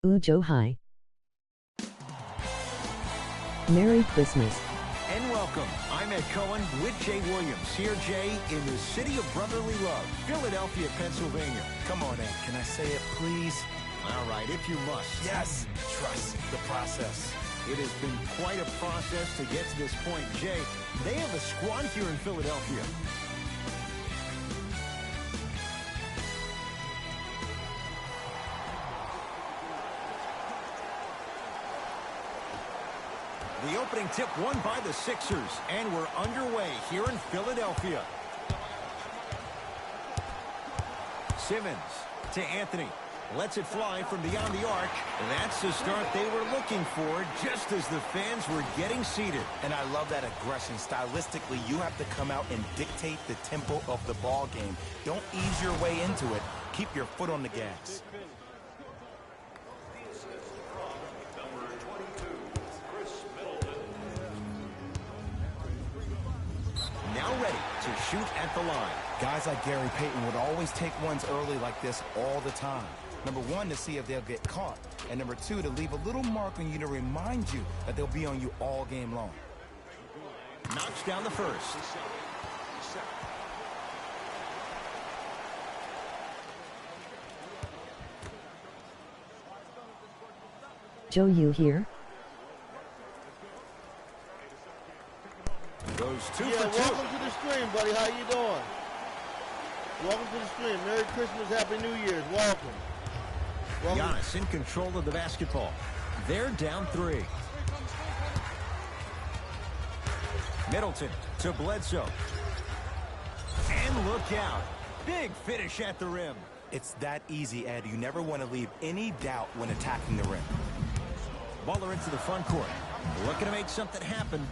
Ujo High. Merry Christmas. And welcome. I'm Ed Cohen with Jay Williams. Here, Jay, in the city of brotherly love, Philadelphia, Pennsylvania. Come on, Ed. Can I say it, please? All right, if you must. Yes. Trust the process. It has been quite a process to get to this point. Jay, they have a squad here in Philadelphia. The opening tip won by the Sixers, and we're underway here in Philadelphia. Simmons to Anthony. Lets it fly from beyond the arc. That's the start they were looking for, just as the fans were getting seated. And I love that aggression. Stylistically, you have to come out and dictate the tempo of the ball game. Don't ease your way into it. Keep your foot on the gas. Now ready to shoot at the line. Guys like Gary Payton would always take ones early like this all the time. Number one, to see if they'll get caught. And number two, to leave a little mark on you to remind you that they'll be on you all game long. Knocks down the first. Joe, you here? Goes two yeah, for two. Welcome to the stream, buddy. How you doing? Welcome to the stream. Merry Christmas, Happy New Year's. Welcome. Giannis in control of the basketball. They're down three. Middleton to Bledsoe. And look out. Big finish at the rim. It's that easy, Ed. You never want to leave any doubt when attacking the rim. Butler into the front court. Looking to make something happen.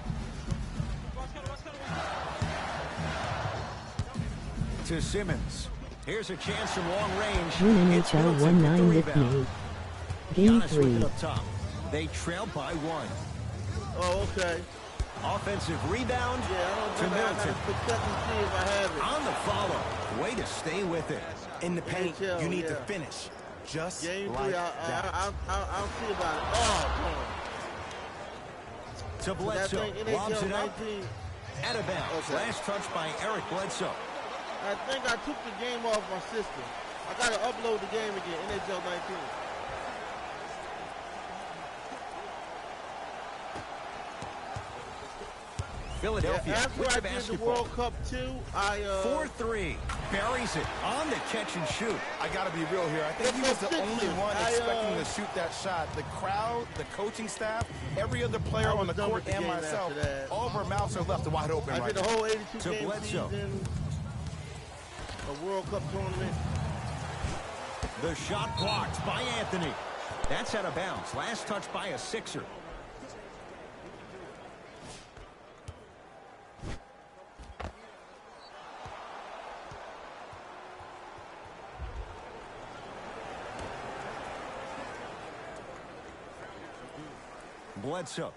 To Simmons. Here's a chance from long range. It's Middleton with the rebound. Game Giannis 3. with it up top. They trail by one. Oh, okay. Offensive rebound Yeah, I don't to think I Middleton. gotta check and see if I have it. On the follow. Way to stay with it. In the paint, NHL, you need to yeah. finish. Just Game like 3, that. I'll see about it. Oh, come on. To Bledsoe. That thing, Lobs it NHL up. 19. Out of bounds. Okay. Last touch by Eric Bledsoe. I think I took the game off my system. I got to upload the game again, NHL 19. Philadelphia After with I the did the basketball. World Cup 2, I 4-3. Buries it on the catch and shoot. I got to be real here. I think he was the only one expecting to shoot that shot. The crowd, the coaching staff, every other player on the court and myself, all of our mouths are left wide open I right did the now. whole 82 To game Bledsoe. season, a World Cup tournament. The shot blocked by Anthony. That's out of bounds. Last touch by a Sixer. Bledsoe.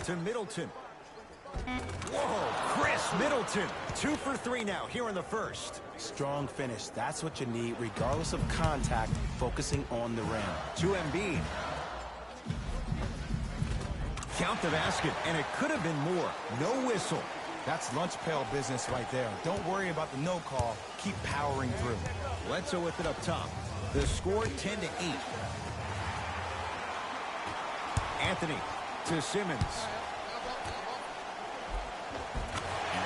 To Middleton. Whoa, Chris Middleton. 2 for 3 now here in the first. Strong finish. That's what you need, regardless of contact, focusing on the rim. To Embiid. Count the basket, and it could have been more. No whistle. That's lunch pail business right there. Don't worry about the no call. Keep powering through. Bledsoe with it up top. The score 10-8. Anthony to Simmons.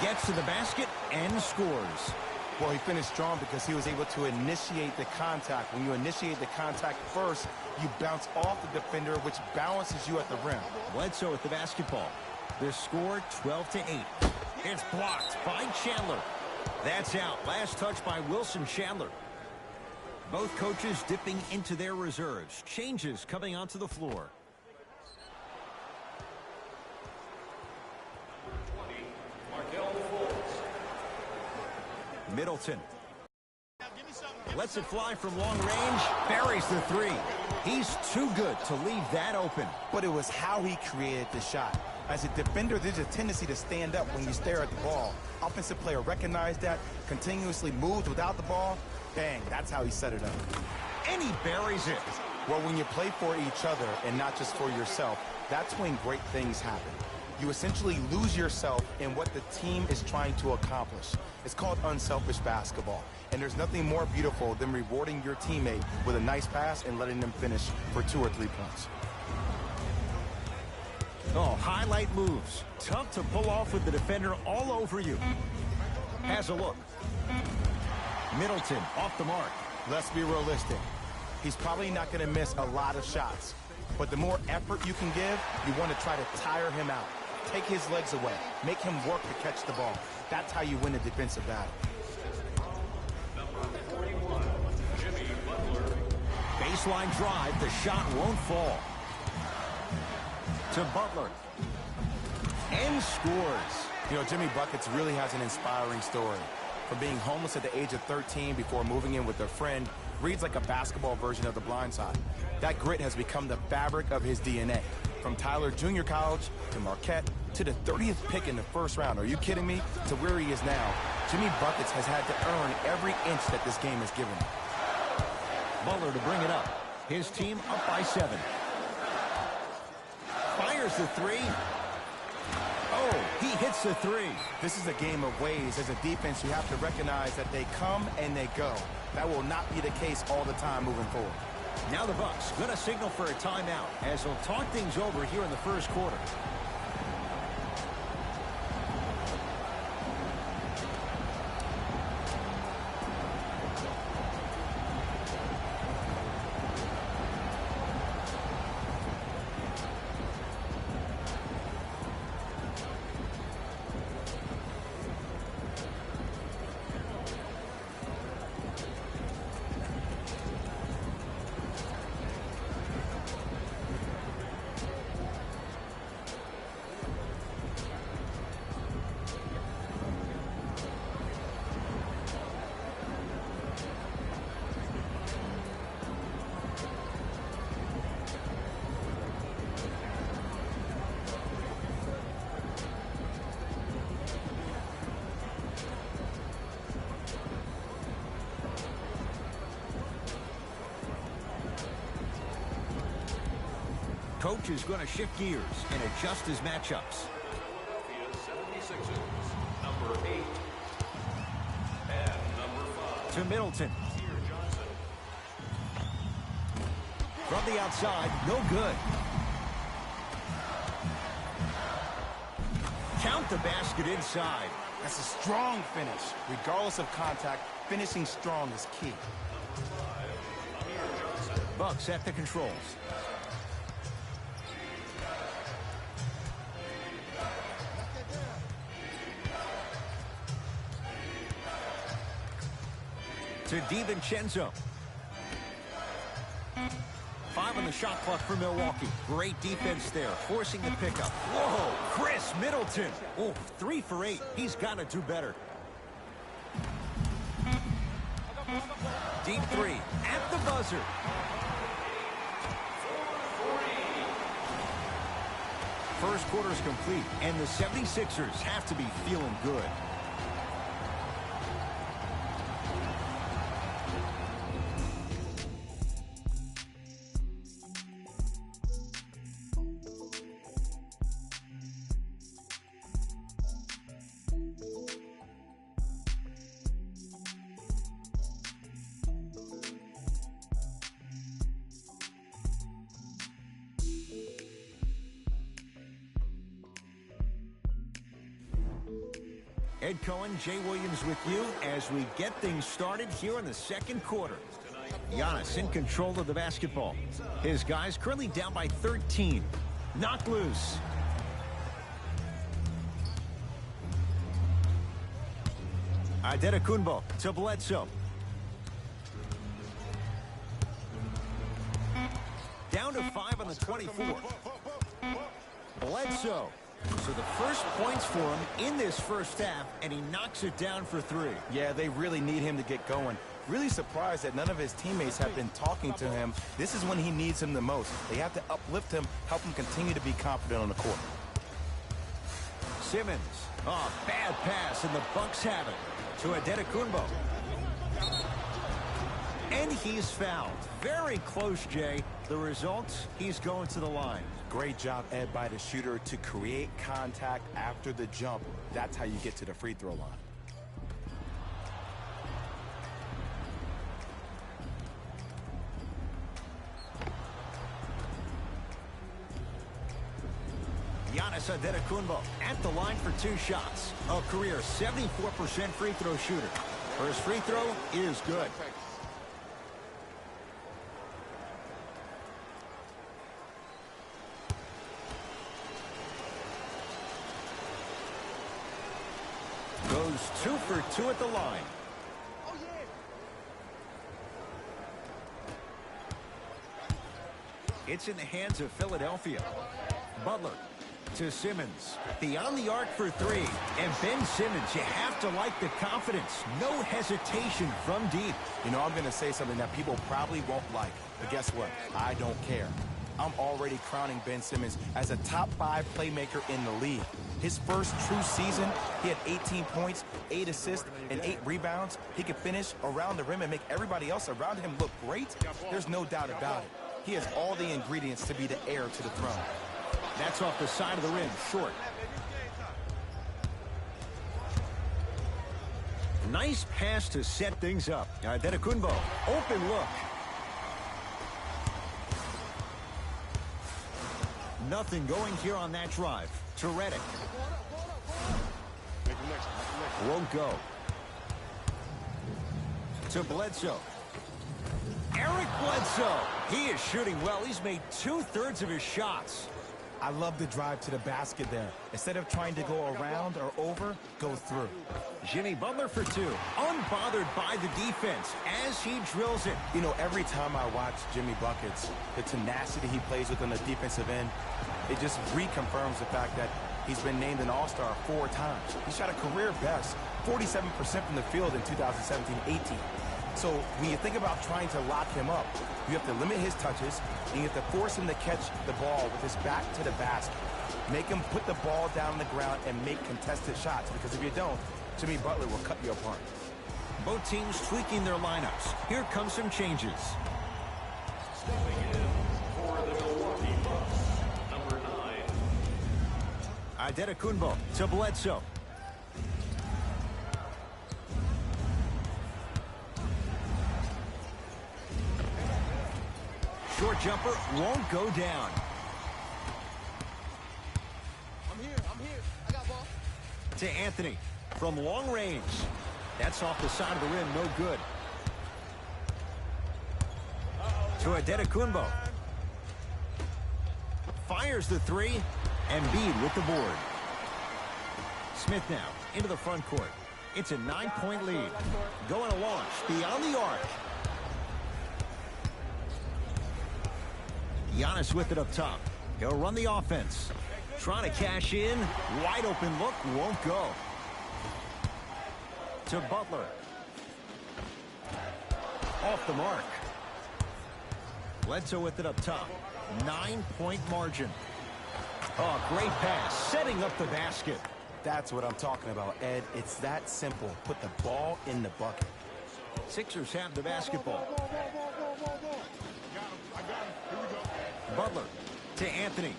Gets to the basket and scores. Well, he finished strong because he was able to initiate the contact. When you initiate the contact first, you bounce off the defender, which balances you at the rim. Bledsoe with the basketball. The score 12-8. It's blocked by Chandler. That's out. Last touch by Wilson Chandler. Both coaches dipping into their reserves. Changes coming onto the floor. Middleton. Lets it fly from long range. Buries the three. He's too good to leave that open. But it was how he created the shot. As a defender, there's a tendency to stand up when you stare at the ball. Offensive player recognized that, continuously moved without the ball. Bang, that's how he set it up. And he buries it. Well, when you play for each other and not just for yourself, that's when great things happen. You essentially lose yourself in what the team is trying to accomplish. It's called unselfish basketball. And there's nothing more beautiful than rewarding your teammate with a nice pass and letting them finish for 2 or 3 points. Oh, highlight moves. Tough to pull off with the defender all over you. Has a look. Middleton off the mark. Let's be realistic. He's probably not going to miss a lot of shots. But the more effort you can give, you want to try to tire him out. Take his legs away. Make him work to catch the ball. That's how you win a defensive battle. Baseline drive. The shot won't fall. To Butler. And scores. You know, Jimmy Buckets really has an inspiring story. From being homeless at the age of 13 before moving in with a friend, reads like a basketball version of The Blind Side. That grit has become the fabric of his DNA. From Tyler Junior College to Marquette to the 30th pick in the first round. Are you kidding me? To where he is now, Jimmy Buckets has had to earn every inch that this game has given him. Butler to bring it up. His team up by 7. Fires the 3. Oh, he hits the 3. This is a game of ways. As a defense, you have to recognize that they come and they go. That will not be the case all the time moving forward. Now the Bucks going to signal for a timeout as they'll talk things over here in the first quarter. Coach is going to shift gears and adjust his matchups. Number 8 and number 5. To Middleton. From the outside, no good. Count the basket inside. That's a strong finish. Regardless of contact, finishing strong is key. Bucks at the controls. To DiVincenzo. 5 on the shot clock for Milwaukee. Great defense there, forcing the pickup. Whoa, Chris Middleton. Oh, 3 for 8. He's got to do better. Deep 3 at the buzzer. First quarter's complete, and the 76ers have to be feeling good. Ed Cohen, Jay Williams with you as we get things started here in the second quarter. Giannis in control of the basketball. His guys currently down by 13. Knocked loose. Adetokunbo to Bledsoe. Down to 5 on the 24. Bledsoe. So the first points for him in this first half, and he knocks it down for 3. Yeah, they really need him to get going. Really surprised that none of his teammates have been talking to him. This is when he needs him the most. They have to uplift him, help him continue to be confident on the court. Simmons. Oh, bad pass, and the Bucks have it. To Adetokunbo. And he's fouled. Very close, Jay. The result, he's going to the line. Great job, Ed, by the shooter to create contact after the jump. That's how you get to the free throw line. Giannis Adetokunbo at the line for 2 shots. A career 74% free throw shooter. First free throw is good. Goes 2 for 2 at the line. It's in the hands of Philadelphia. Butler to Simmons. Beyond the arc for 3. And Ben Simmons, you have to like the confidence. No hesitation from deep. You know, I'm going to say something that people probably won't like. But guess what? I don't care. I'm already crowning Ben Simmons as a top 5 playmaker in the league. His first true season, he had 18 points, 8 assists, and 8 rebounds. He could finish around the rim and make everybody else around him look great. There's no doubt about it. He has all the ingredients to be the heir to the throne. That's off the side of the rim, short. Nice pass to set things up. Adetokunbo, open look. Nothing going here on that drive. To Redick. Won't go. To Bledsoe. Eric Bledsoe. He is shooting well. He's made 2/3 of his shots. I love the drive to the basket there. Instead of trying to go around or over, go through. Jimmy Butler for 2. Unbothered by the defense as he drills it. You know, every time I watch Jimmy Buckets, the tenacity he plays with on the defensive end, it just reconfirms the fact that he's been named an All-Star 4 times. He shot a career best 47% from the field in 2017-18. So when you think about trying to lock him up, you have to limit his touches, and you have to force him to catch the ball with his back to the basket. Make him put the ball down on the ground and make contested shots, because if you don't, Jimmy Butler will cut you apart. Both teams tweaking their lineups. Here come some changes. Stepping in for the Milwaukee Bucks, number 9. Adetokunbo to Bledsoe. Short jumper won't go down. I'm here. I got ball. To Anthony from long range. That's off the side of the rim, no good. To Adetokunbo. Fires the 3. Embiid with the board. Smith now into the front court. It's a 9-point lead. Going to launch beyond the arc. Giannis with it up top. He'll run the offense. Trying to cash in. Wide open look. Won't go. To Butler. Off the mark. Bledsoe with it up top. 9-point margin. Oh, great pass. Setting up the basket. That's what I'm talking about, Ed. It's that simple. Put the ball in the bucket. Sixers have the basketball. Butler to Anthony.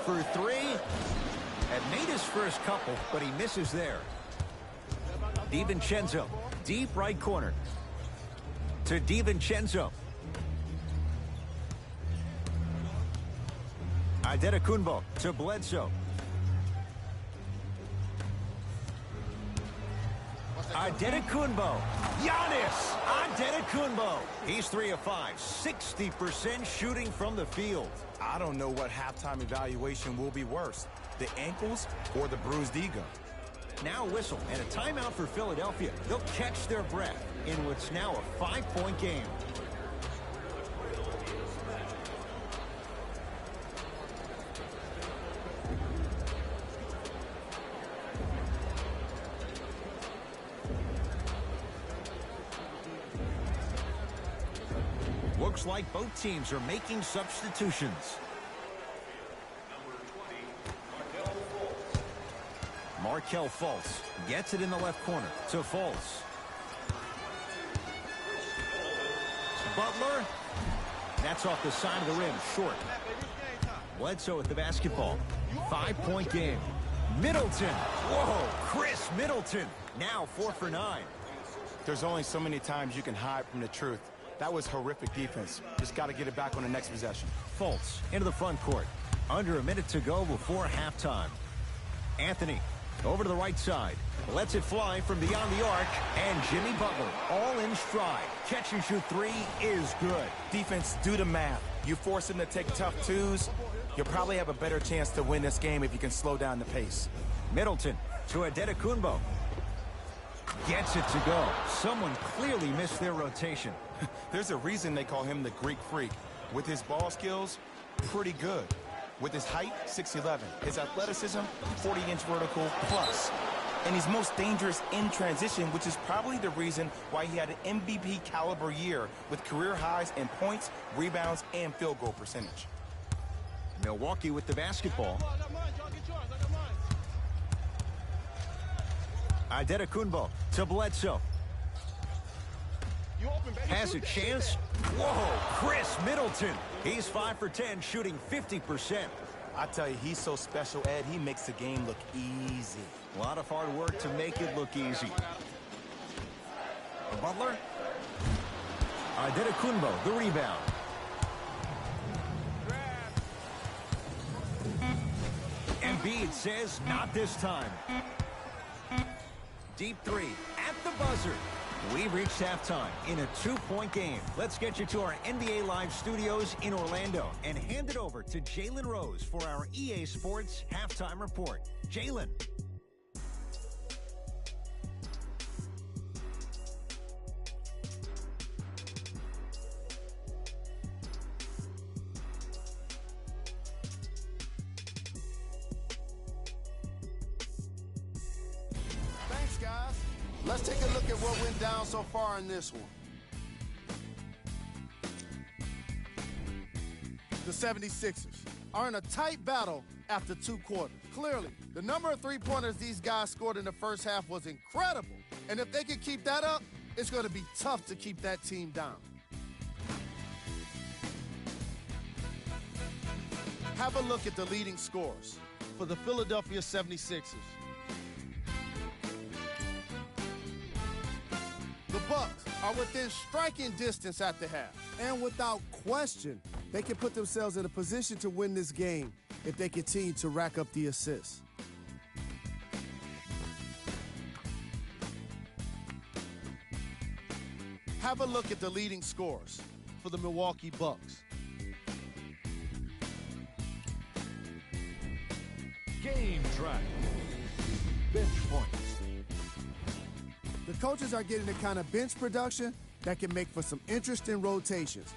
For 3. Had made his first couple, but he misses there. DiVincenzo, deep right corner. To DiVincenzo. Adetokunbo to Bledsoe. Adetokunbo. Giannis Adetokunbo. He's 3 of 5. 60% shooting from the field. I don't know what halftime evaluation will be worse, the ankles or the bruised ego. Now whistle and a timeout for Philadelphia. They'll catch their breath in what's now a 5-point game. Looks like both teams are making substitutions. Markelle Fultz gets it in the left corner to Fultz. Butler. That's off the side of the rim, short. Bledsoe with the basketball. 5-point game. Middleton. Whoa, Chris Middleton. Now 4 for 9. There's only so many times you can hide from the truth. That was horrific defense. Just got to get it back on the next possession. Fultz into the front court. Under a minute to go before halftime. Anthony over to the right side. Lets it fly from beyond the arc. And Jimmy Butler all in stride. Catch and shoot three is good. Defense, do the math. You force them to take tough twos, you'll probably have a better chance to win this game if you can slow down the pace. Middleton to Adetokunbo. Gets it to go. Someone clearly missed their rotation. There's a reason they call him the Greek Freak. With his ball skills, pretty good. With his height, 6'11". His athleticism, 40-inch vertical plus. And he's most dangerous in transition, which is probably the reason why he had an MVP caliber year with career highs in points, rebounds, and field goal percentage. Milwaukee with the basketball. Adetokunbo to Bledsoe. Has a chance. Whoa, Chris Middleton. He's 5 for 10, shooting 50%. I tell you, he's so special, Ed. He makes the game look easy. A lot of hard work to make it look easy. Butler. Adetokunbo, the rebound. Embiid says not this time. Deep three at the buzzer. We've reached halftime in a 2-point game. Let's get you to our NBA Live studios in Orlando and hand it over to Jalen Rose for our EA Sports halftime report. Jalen. Thanks, guys. Let's take a look at what went down so far in this one. The 76ers are in a tight battle after 2 quarters. Clearly, the number of three-pointers these guys scored in the first half was incredible. And if they can keep that up, it's going to be tough to keep that team down. Have a look at the leading scorers for the Philadelphia 76ers. The Bucks are within striking distance at the half. And without question, they can put themselves in a position to win this game if they continue to rack up the assists. Have a look at the leading scorers for the Milwaukee Bucks. Game track. Bench points. The coaches are getting the kind of bench production that can make for some interesting rotations.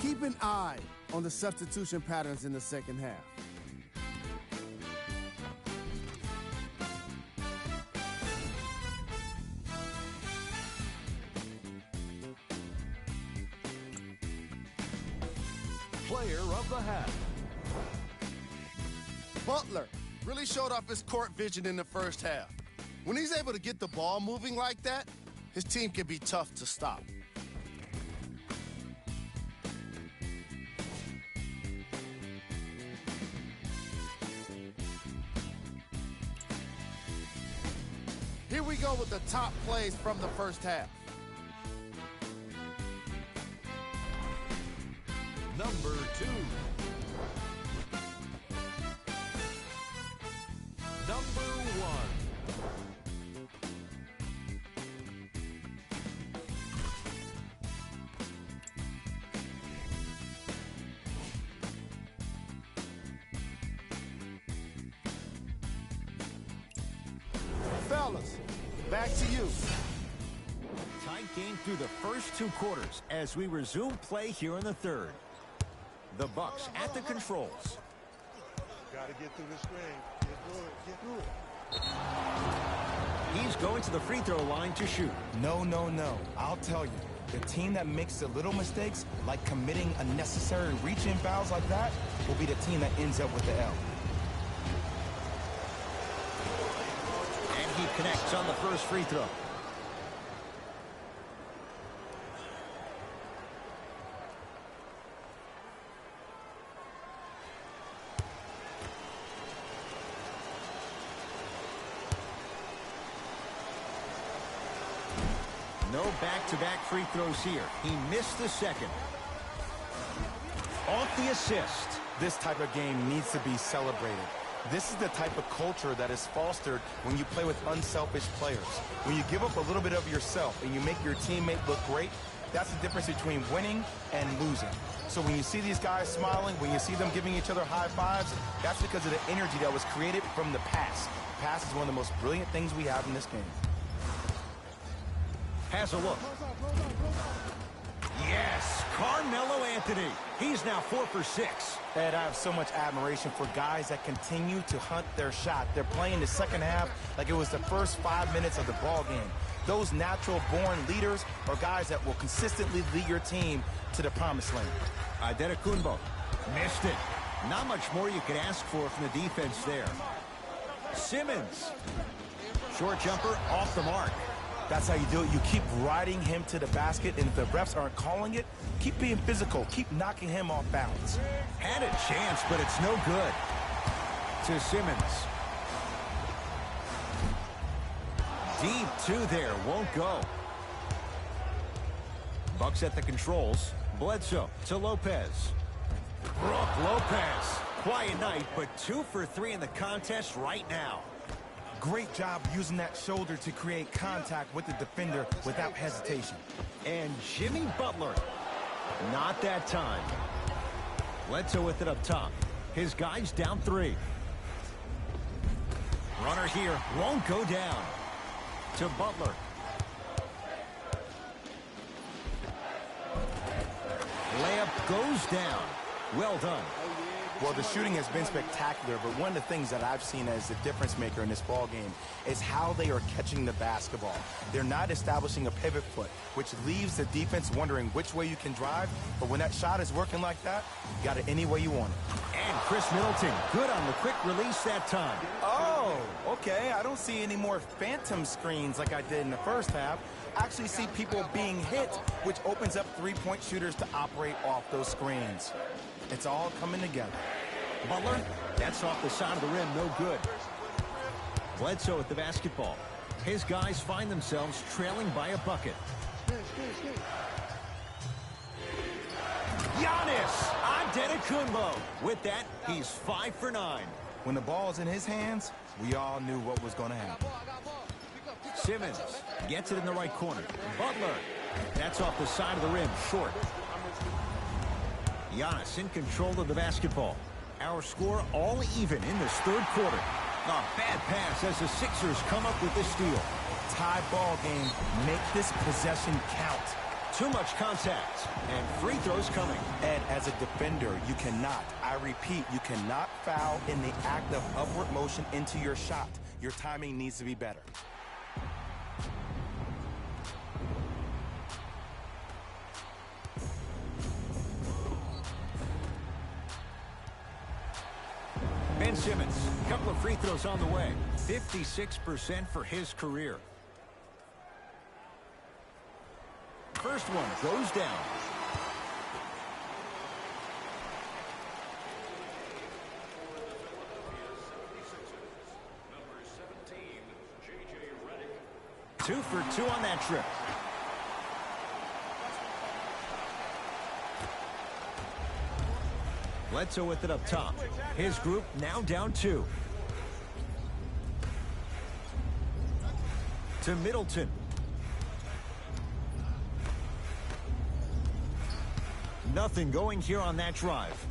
Keep an eye on the substitution patterns in the second half. Player of the half. Butler really showed off his court vision in the first half. When he's able to get the ball moving like that, his team can be tough to stop. Here we go with the top plays from the first half. Number 2. Number 1. Fellas, back to you. Tight game through the first 2 quarters as we resume play here in the third. The Bucks at the controls. Gotta get through the screen. Get through it. He's going to the free throw line to shoot. No. I'll tell you, the team that makes the little mistakes, like committing unnecessary reach-in fouls like that, will be the team that ends up with the L. connects on the first free throw. No back-to-back free throws here. He missed the second. Off the assist. This type of game needs to be celebrated. This is the type of culture that is fostered when you play with unselfish players. When you give up a little bit of yourself and you make your teammate look great, that's the difference between winning and losing. So when you see these guys smiling, when you see them giving each other high fives, that's because of the energy that was created from the pass. The pass is one of the most brilliant things we have in this game. Has a look. Yes, Carmelo Anthony. He's now 4 for 6. Ed, I have so much admiration for guys that continue to hunt their shot. They're playing the second half like it was the first 5 minutes of the ball game. Those natural-born leaders are guys that will consistently lead your team to the promised land. Adetokunbo missed it. Not much more you could ask for from the defense there. Simmons. Short jumper off the mark. That's how you do it. You keep riding him to the basket, and if the refs aren't calling it, keep being physical. Keep knocking him off balance. Had a chance, but it's no good. To Simmons. Deep two there. Won't go. Bucks at the controls. Bledsoe to Lopez. Brook Lopez. Quiet night, but 2 for 3 in the contest right now. Great job using that shoulder to create contact with the defender without hesitation. And Jimmy Butler. Not that time. Bledsoe with it up top. His guys down 3. Runner here. Won't go down. To Butler. Layup goes down. Well done. Well, the shooting has been spectacular, but one of the things that I've seen as the difference maker in this ball game is how they are catching the basketball. They're not establishing a pivot foot, which leaves the defense wondering which way you can drive, but when that shot is working like that, you got it any way you want it. And Chris Middleton, good on the quick release that time. Oh, okay. I don't see any more phantom screens like I did in the first half. I actually see people being hit, which opens up three-point shooters to operate off those screens. It's all coming together. Butler, that's off the side of the rim, no good. Bledsoe with the basketball. His guys find themselves trailing by a bucket. Giannis Antetokounmpo. With that, he's 5 for 9. When the ball's in his hands, we all knew what was going to happen. Simmons gets it in the right corner. Butler, that's off the side of the rim, short. Giannis in control of the basketball. Our score all even in this third quarter. A bad pass as the Sixers come up with this steal. Tie ball game. Make this possession count. Too much contact. And free throws coming. And as a defender, you cannot, I repeat, you cannot foul in the act of upward motion into your shot. Your timing needs to be better. Ben Simmons, a couple of free throws on the way. 56% for his career. First one goes down. Two for 2 on that trip. Bledsoe with it up top. His group now down 2. To Middleton. Nothing going here on that drive.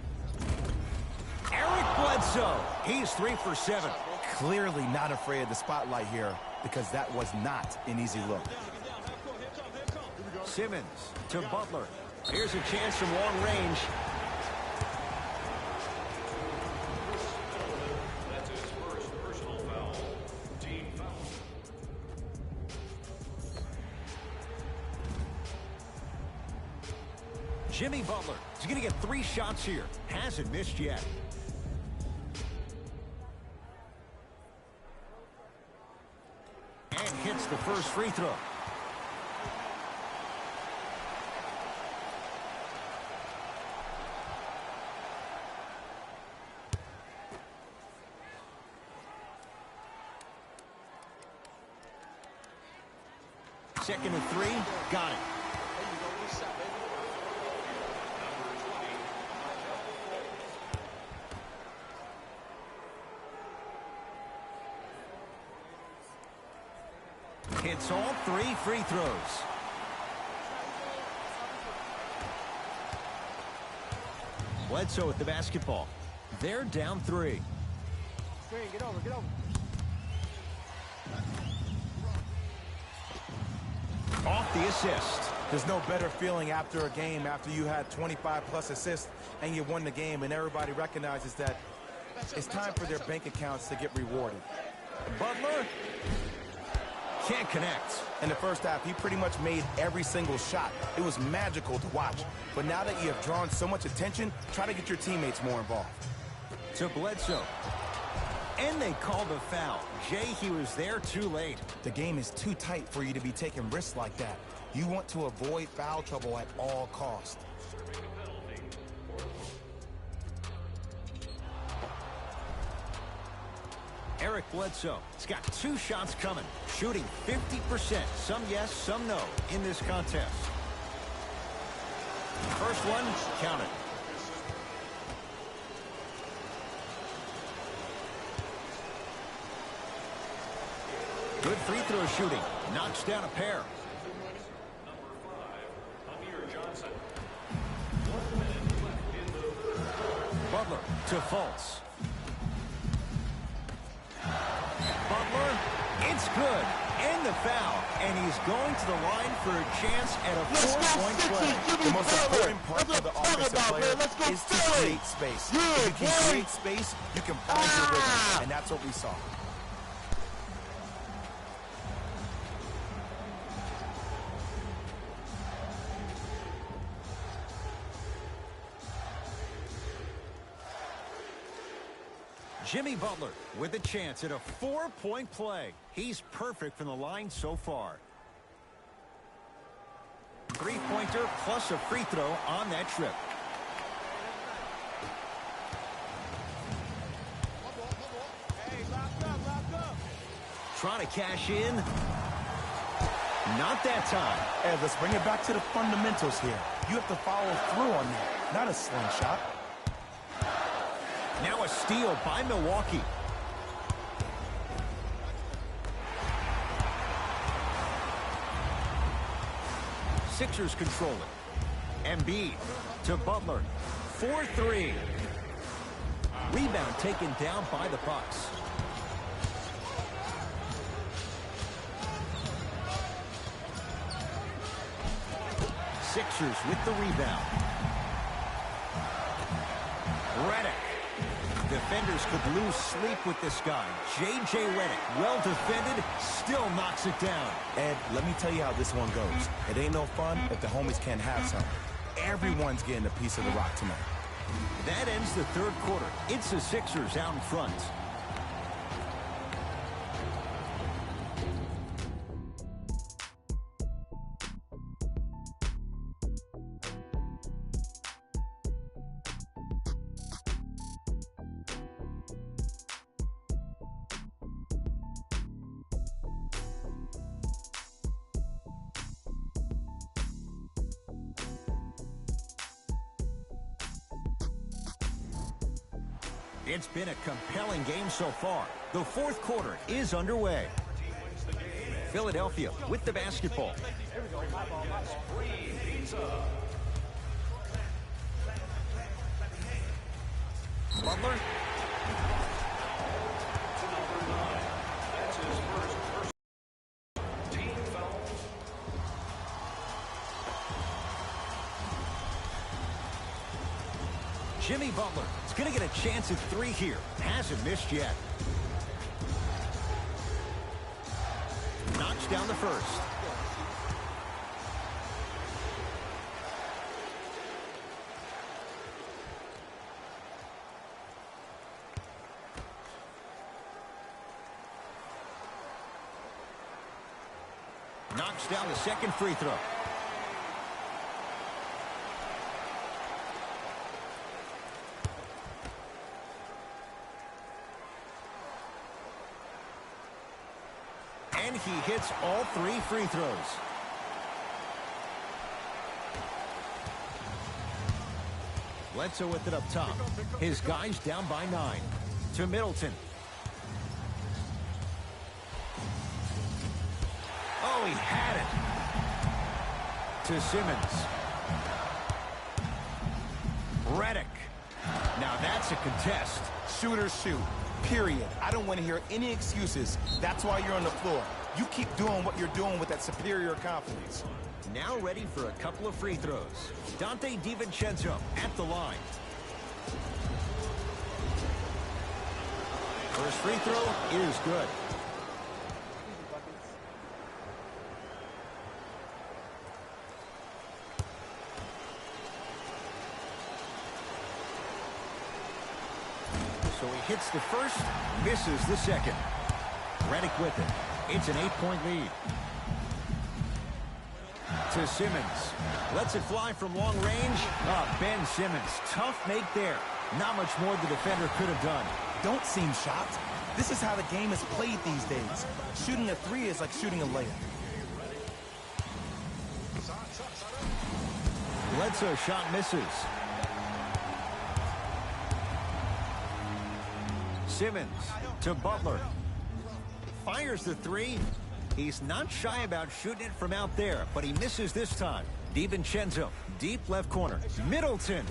Eric Bledsoe. He's 3 for 7. Clearly not afraid of the spotlight here because that was not an easy look. Simmons to Butler. Here's a chance from long range. Jimmy Butler is going to get 3 shots here. Hasn't missed yet. the first free throw. Second and 3, got it. Hits all 3 free throws. Bledsoe with the basketball. They're down 3. Get over, get over. Off the assist. There's no better feeling after a game after you had 25+ assists and you won the game and everybody recognizes that it's time for their bank accounts to get rewarded. Butler can't connect. In the first half, he pretty much made every single shot. It was magical to watch. But now that you have drawn so much attention, try to get your teammates more involved. To Bledsoe. And they called a foul. Jay, he was there too late. The game is too tight for you to be taking risks like that. You want to avoid foul trouble at all costs. Eric Bledsoe has got 2 shots coming, shooting 50%. Some yes, some no in this contest. First one, counted. Good free throw shooting. Knocks down a pair. Butler to Fultz. Butler, it's good. And the foul. And he's going to the line for a chance at a 4-point play. The most important part for the offensive player is to create space. If you can create space, you can find your rhythm. And that's what we saw. Jimmy Butler with a chance at a 4-point play. He's perfect from the line so far. 3-pointer plus a free throw on that trip. Trying to cash in. Not that time. Ed, let's bring it back to the fundamentals here. You have to follow through on that, not a slingshot. Now a steal by Milwaukee. Sixers control it. Embiid to Butler. 4-3. Rebound taken down by the Bucks. Sixers with the rebound. Redick. Defenders could lose sleep with this guy. J.J. Redick, well defended, still knocks it down. Ed, let me tell you how this one goes. It ain't no fun if the homies can't have some. Everyone's getting a piece of the rock tonight. That ends the third quarter. It's the Sixers out in front. It's been a compelling game so far. The fourth quarter is underway. Philadelphia with the basketball. Butler. Jimmy Butler is going to get a chance at 3 here. Hasn't missed yet. Knocks down the first. Knocks down the second free throw. And he hits all 3 free throws. Bledsoe with it up top. His guys down by 9. To Middleton. Oh, he had it. To Simmons. Redick. Now that's a contest. Shooters shoot. Period. I don't want to hear any excuses. That's why you're on the floor. You keep doing what you're doing with that superior confidence. Now ready for a couple of free throws. Dante DiVincenzo at the line. First free throw is good. So he hits the first, misses the second. Redick with it. It's an 8-point lead. To Simmons. Lets it fly from long range. Ben Simmons. Tough make there. Not much more the defender could have done. Don't seem shocked. This is how the game is played these days. Shooting a 3 is like shooting a layup. Bledsoe shot misses. Simmons to Butler. Fires the 3. He's not shy about shooting it from out there, but he misses this time. DiVincenzo, deep left corner. Middleton.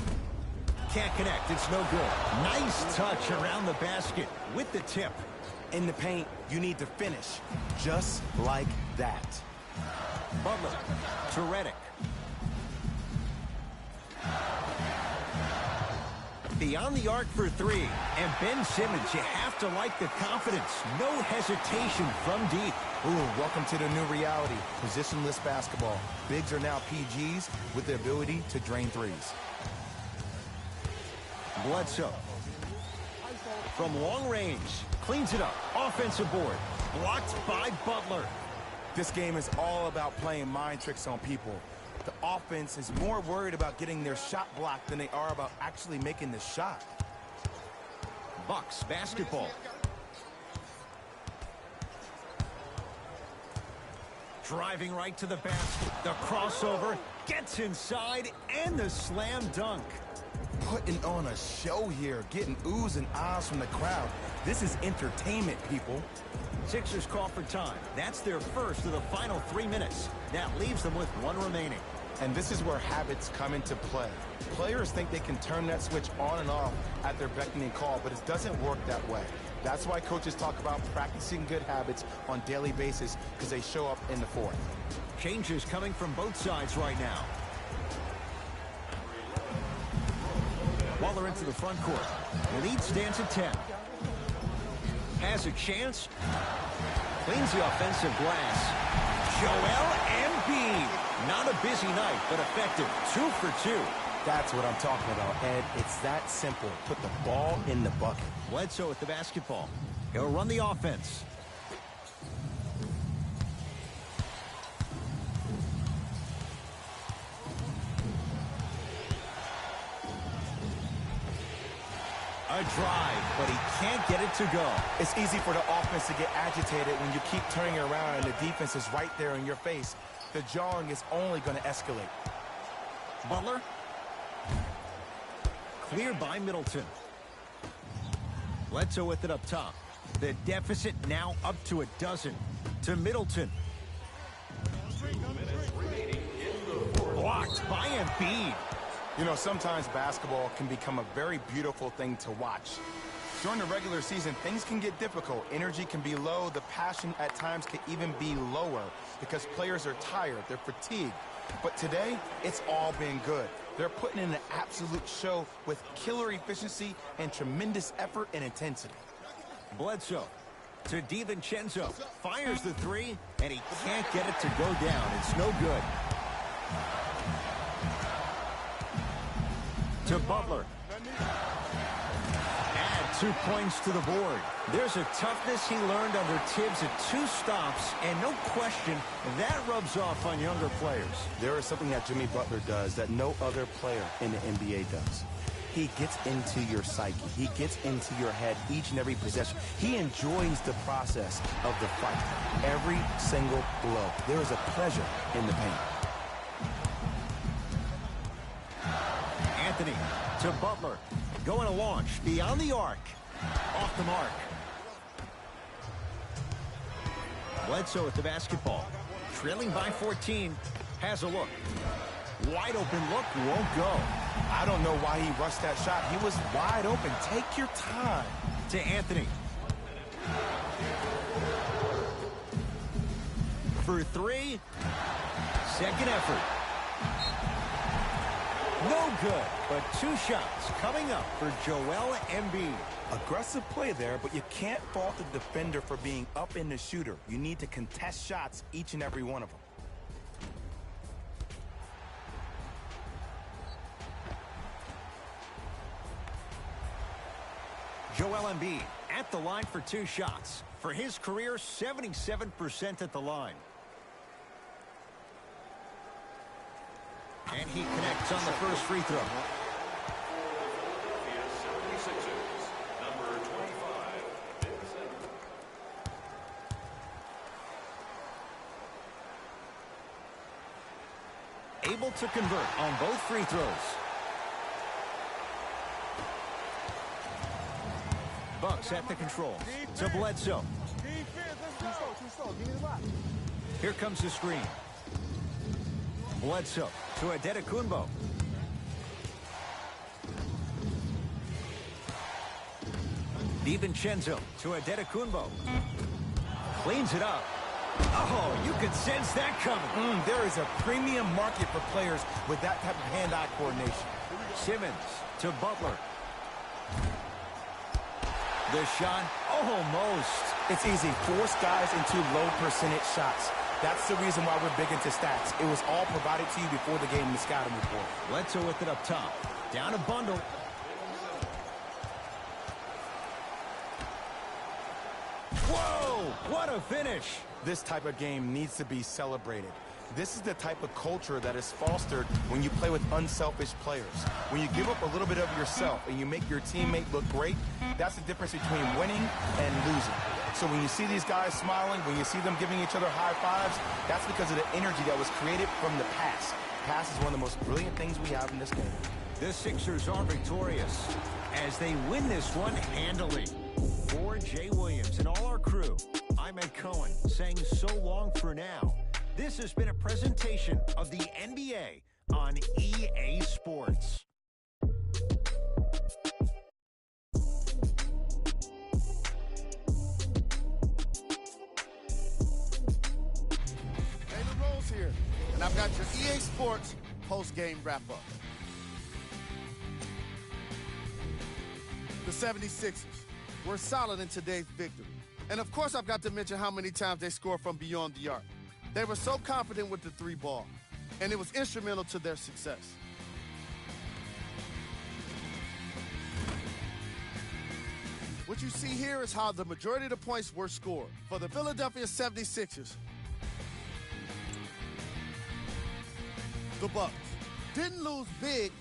Can't connect. It's no good. Nice touch around the basket with the tip. In the paint, you need to finish. Just like that. Butler to Redick. Beyond the arc for 3. And Ben Simmons, you have to like the confidence. No hesitation from deep. Ooh, welcome to the new reality. Positionless basketball. Bigs are now PGs with the ability to drain 3s. Bledsoe. From long range. Cleans it up. Offensive board. Blocked by Butler. This game is all about playing mind tricks on people. The offense is more worried about getting their shot blocked than they are about actually making the shot. Bucks basketball. Driving right to the basket. The crossover gets inside and the slam dunk. Putting on a show here, getting oohs and ahs from the crowd. This is entertainment, people. Sixers call for time. That's their first of the final 3 minutes. That leaves them with 1 remaining. And this is where habits come into play. Players think they can turn that switch on and off at their beckoning call, but it doesn't work that way. That's why coaches talk about practicing good habits on a daily basis, because they show up in the 4th. Changes coming from both sides right now. Waller into the front court. Lead stands at 10. Has a chance. Cleans the offensive glass. Joel Embiid. Not a busy night, but effective. 2 for 2. That's what I'm talking about, Ed. It's that simple. Put the ball in the bucket. Bledsoe with the basketball. He'll run the offense. A drive, but he can't get it to go. It's easy for the offense to get agitated when you keep turning around and the defense is right there in your face. The jarring is only going to escalate. Butler. Cleared by Middleton. Bledsoe with it up top. The deficit now up to 12. To Middleton. Blocked by Embiid. You know, sometimes basketball can become a very beautiful thing to watch. During the regular season, things can get difficult. Energy can be low. The passion at times can even be lower because players are tired. They're fatigued. But today, it's all been good. They're putting in an absolute show with killer efficiency and tremendous effort and intensity. Bledsoe to DiVincenzo. Fires the 3, and he can't get it to go down. It's no good. To Butler. Add 2 points to the board. There's a toughness he learned under Tibbs at 2 stops, and no question, that rubs off on younger players. There is something that Jimmy Butler does that no other player in the NBA does. He gets into your psyche. He gets into your head each and every possession. He enjoys the process of the fight. Every single blow. There is a pleasure in the pain. Anthony to Butler. Going to launch beyond the arc. Off the mark. Bledsoe with the basketball. Trailing by 14. Has a look. Wide open look. Won't go. I don't know why he rushed that shot. He was wide open. Take your time. To Anthony. For 3. Second effort. No good, but 2 shots coming up for Joel Embiid. Aggressive play there, but you can't fault the defender for being up in the shooter. You need to contest shots, each and every one of them. Joel Embiid at the line for 2 shots. For his career, 77% at the line. And he connects on the first free throw. Able to convert on both free throws. Bucks at the control. To Bledsoe. Here comes the screen. Bledsoe to Adetokunbo. DiVincenzo to Adetokunbo. Cleans it up. Oh, you could sense that coming. There is a premium market for players with that type of hand-eye coordination. Simmons to Butler. The shot, almost. It's easy. Force guys into low percentage shots. That's the reason why we're big into stats. It was all provided to you before the game in the scouting report. Bledsoe with it up top. Down a bundle. Whoa, what a finish. This type of game needs to be celebrated. This is the type of culture that is fostered when you play with unselfish players. When you give up a little bit of yourself and you make your teammate look great, that's the difference between winning and losing. So when you see these guys smiling, when you see them giving each other high fives, that's because of the energy that was created from the pass. Pass is one of the most brilliant things we have in this game. The Sixers are victorious as they win this one handily. For Jay Williams and all our crew, I'm Ed Cohen saying so long for now. This has been a presentation of the NBA on EA Sports. Here, and I've got your EA Sports post-game wrap-up. The 76ers were solid in today's victory. And of course, I've got to mention how many times they scored from beyond the arc. They were so confident with the 3 ball, and it was instrumental to their success. What you see here is how the majority of the points were scored. For the Philadelphia 76ers, the Bucks didn't lose big,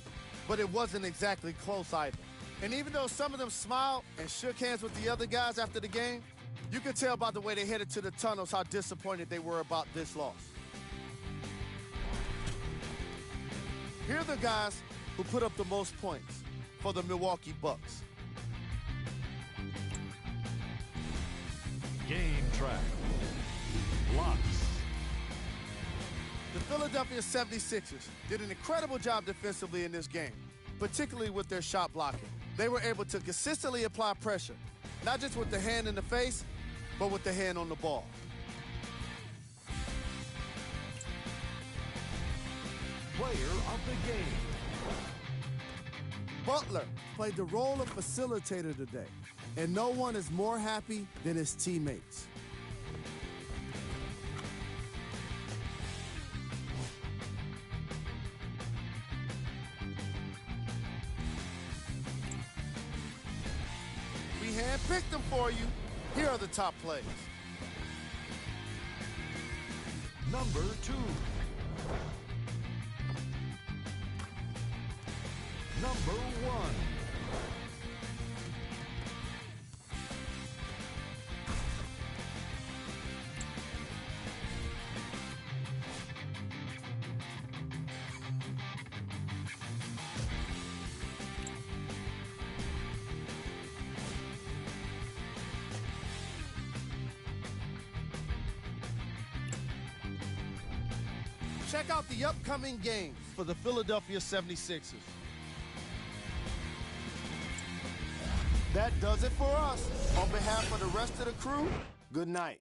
but it wasn't exactly close either. And even though some of them smiled and shook hands with the other guys after the game, you could tell by the way they headed to the tunnels how disappointed they were about this loss. Here are the guys who put up the most points for the Milwaukee Bucks. Game track. Blocks. The Philadelphia 76ers did an incredible job defensively in this game, particularly with their shot blocking. They were able to consistently apply pressure, not just with the hand in the face, but with the hand on the ball. Player of the game. Butler played the role of facilitator today, and no one is more happy than his teammates. handpicked them for you. Here are the top plays. Number 2. Number 1. Check out the upcoming games for the Philadelphia 76ers. That does it for us. On behalf of the rest of the crew, good night.